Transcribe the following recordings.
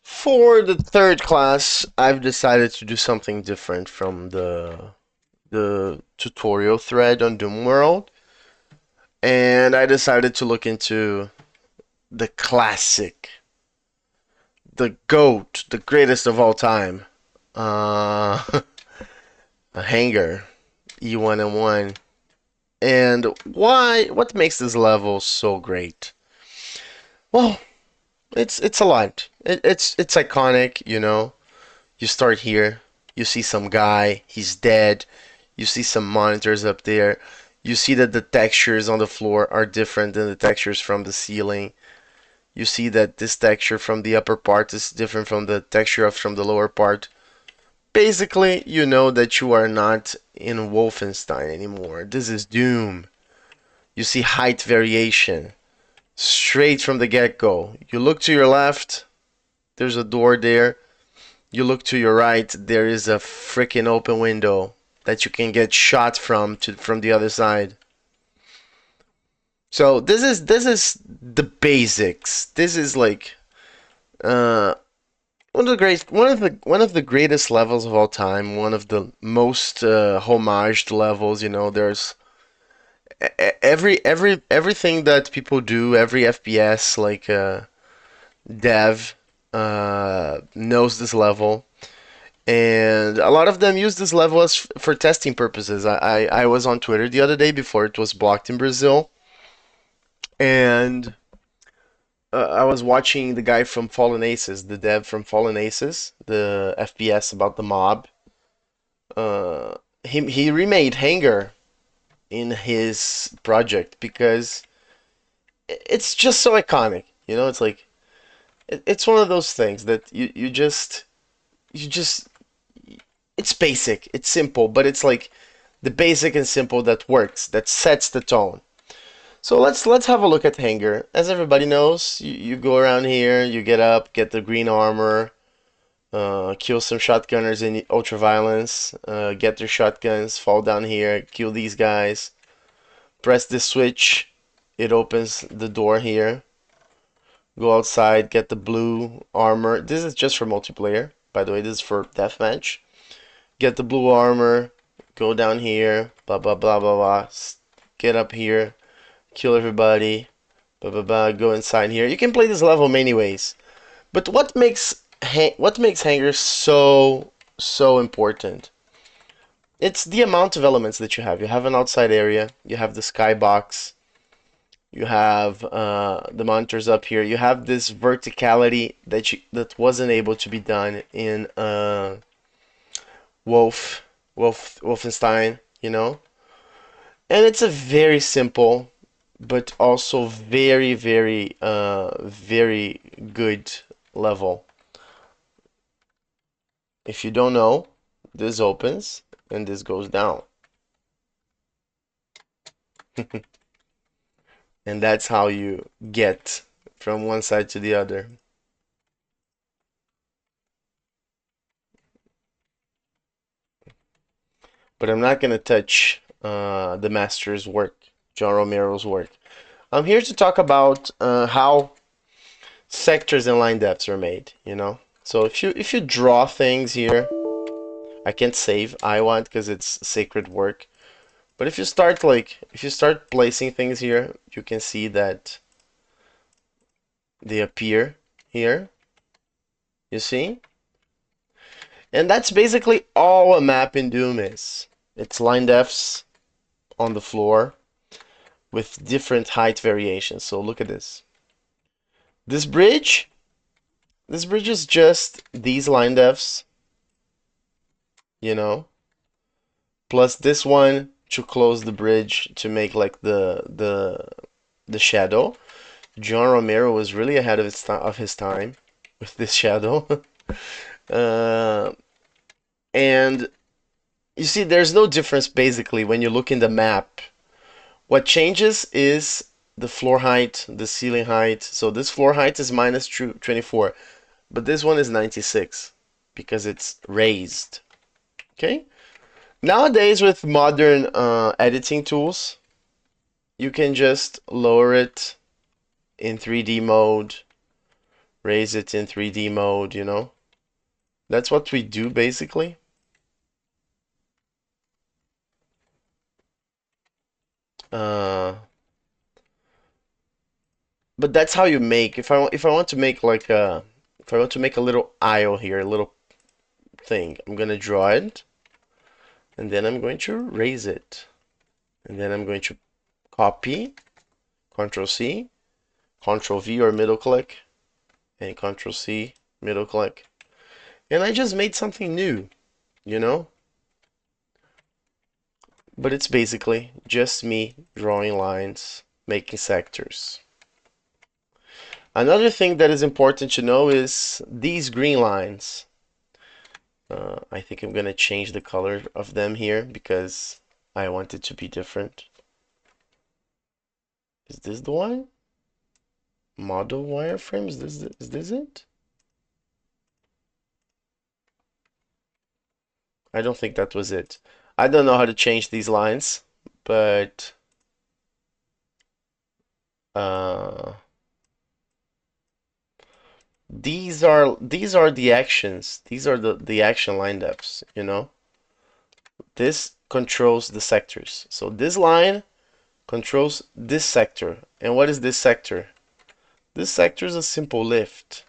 For the third class, I've decided to do something different from the tutorial thread on Doom World, and I decided to look into the classic, the GOAT, the greatest of all time, uh, a Hangar, E1M1. And why? What makes this level so great? Well, it's a lot. It's iconic, you know. You start here, you see some guy, he's dead. You see some monitors up there. You see that the textures on the floor are different than the textures from the ceiling. You see that this texture from the upper part is different from the texture from the lower part. Basically, you know that you are not in Wolfenstein anymore. This is Doom. You see height variation straight from the get-go. You look to your left, there's a door there. You look to your right, there is a freaking open window that you can get shot from the other side. So this is the basics. This is like uh one of the greatest levels of all time. One of the most homaged levels. You know, there's everything that people do. Every FPS like dev knows this level. And a lot of them use this level for testing purposes. I was on Twitter the other day before it was blocked in Brazil, and I was watching the guy from Fallen Aces, the dev from Fallen Aces, the FPS about the mob. He remade Hangar in his project because it's just so iconic. You know, it's like it's one of those things that you just it's basic, it's simple, but it's like the basic and simple that works, that sets the tone. So let's have a look at Hangar. As everybody knows, you go around here, you get up, get the green armor, kill some shotgunners in ultraviolence, get their shotguns, fall down here, kill these guys, press this switch, it opens the door here. Go outside, get the blue armor. This is just for multiplayer, by the way. This is for deathmatch. Get the blue armor. Go down here. Blah blah blah blah blah. Get up here. Kill everybody. Blah blah blah. Go inside here. You can play this level many ways. But what makes Hangar so important? It's the amount of elements that you have. You have an outside area. You have the skybox. You have the monitors up here. You have this verticality that wasn't able to be done in Wolfenstein, you know. And it's a very simple, but also very good level. If you don't know, this opens and this goes down. And that's how you get from one side to the other. But I'm not going to touch the master's work, John Romero's work. I'm here to talk about how sectors and line depths are made, you know? So if you draw things here, I can't save I want because it's sacred work. But if you start placing things here, you can see that they appear here. You see? And that's basically all a map in Doom is. It's line depths on the floor with different height variations. So look at this. This bridge, this bridge is just these line depths, you know, plus this one to close the bridge to make like the shadow. John Romero was really ahead of his time with this shadow. uh, and you see, there's no difference basically when you look in the map. What changes is the floor height, the ceiling height. So this floor height is minus 24, but this one is 96 because it's raised. Okay? Nowadays, with modern editing tools, you can just lower it in 3D mode, raise it in 3D mode, you know. That's what we do basically. But that's how you make. If I want to make like a if I want to make a little aisle here, a little thing, I'm gonna draw it, and then I'm going to raise it, and then I'm going to copy, Control C, Control V or middle click, and Control C, middle click, and I just made something new, you know. But it's basically just me drawing lines, making sectors. Another thing that is important to know is these green lines. I think I'm gonna change the color of them here because I want it to be different. Is this the one? Model wireframe? Is this it? I don't think that was it. I don't know how to change these lines, but these are the actions. These are the action line depths, you know? This controls the sectors. So this line controls this sector. And what is this sector? This sector is a simple lift.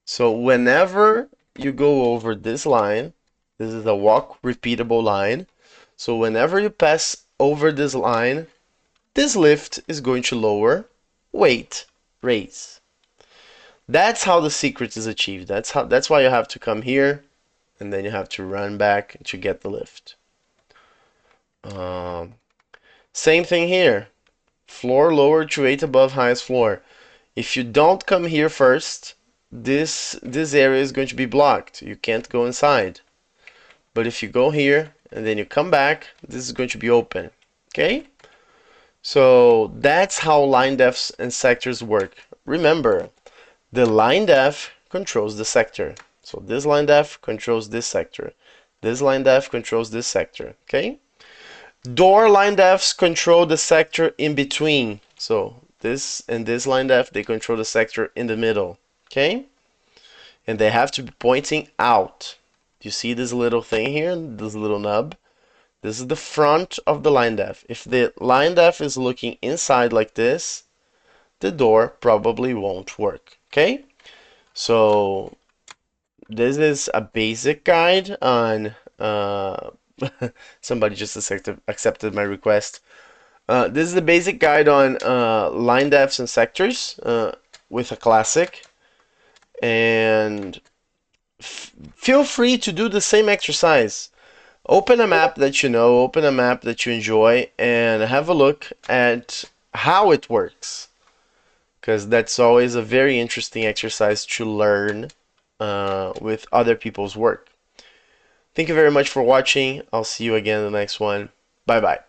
So whenever you go over this line, this is a walk repeatable line. So whenever you pass over this line, this lift is going to lower, weight, raise. That's how the secret is achieved. That's why you have to come here and then you have to run back to get the lift. Same thing here. Floor lower to 8 above highest floor. If you don't come here first, this area is going to be blocked. You can't go inside. But if you go here and then you come back, this is going to be open. Okay? So that's how line depths and sectors work. Remember, the line depth controls the sector. So this line depth controls this sector. This line depth controls this sector. Okay? Door line depths control the sector in between. So this and this line depth, they control the sector in the middle. Okay? And they have to be pointing out. You see this little thing here, this little nub? This is the front of the line depth. If the line depth is looking inside like this, the door probably won't work. Okay? So this is a basic guide on somebody just accepted my request. This is the basic guide on line depths and sectors with a classic. And feel free to do the same exercise. Open a map that you know, open a map that you enjoy, and have a look at how it works. Because that's always a very interesting exercise to learn with other people's work. Thank you very much for watching. I'll see you again in the next one. Bye bye.